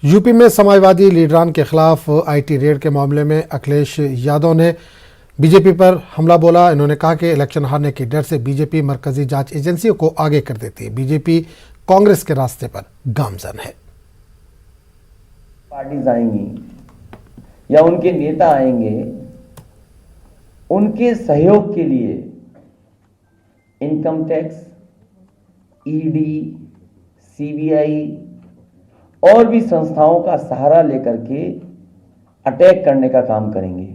UP में समाजवादी लीडरान के खिलाफ आईटी रेड के मामले में अखिलेश यादव ने बीजेपी पर हमला बोला। इन्होंने कहा कि इलेक्शन हारने के डर से बीजेपी मरकजी जांच एजेंसियों को आगे कर देती है। बीजेपी कांग्रेस के रास्ते पर गामजन है। पार्टीज आएंगी या उनके नेता आएंगे, उनके सहयोग के लिए इनकम टैक्स, ईडी, सीबीआई और भी संस्थाओं का सहारा लेकर के अटैक करने का काम करेंगे।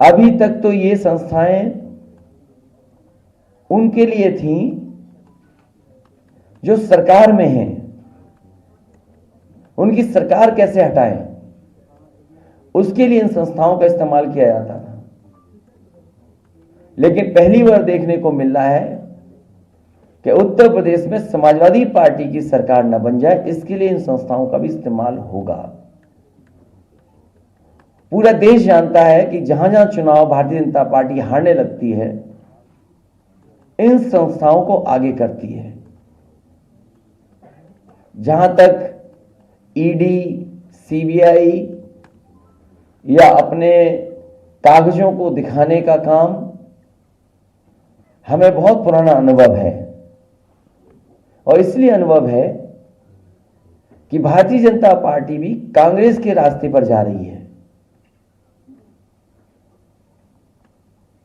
अभी तक तो ये संस्थाएं उनके लिए थीं जो सरकार में हैं, उनकी सरकार कैसे हटाएं, उसके लिए इन संस्थाओं का इस्तेमाल किया जाता था। लेकिन पहली बार देखने को मिल रहा है कि उत्तर प्रदेश में समाजवादी पार्टी की सरकार न बन जाए, इसके लिए इन संस्थाओं का भी इस्तेमाल होगा। पूरा देश जानता है कि जहां जहां चुनाव भारतीय जनता पार्टी हारने लगती है, इन संस्थाओं को आगे करती है। जहां तक ईडी, सीबीआई या अपने कागजों को दिखाने का काम, हमें बहुत पुराना अनुभव है और इसलिए अनुभव है कि भारतीय जनता पार्टी भी कांग्रेस के रास्ते पर जा रही है।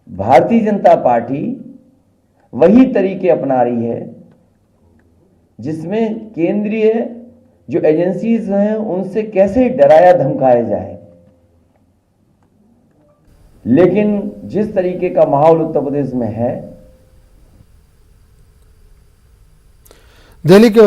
भारतीय जनता पार्टी वही तरीके अपना रही है जिसमें केंद्रीय जो एजेंसीज हैं उनसे कैसे डराया धमकाया जाए। लेकिन जिस तरीके का माहौल उत्तर प्रदेश में है, दिल्ली के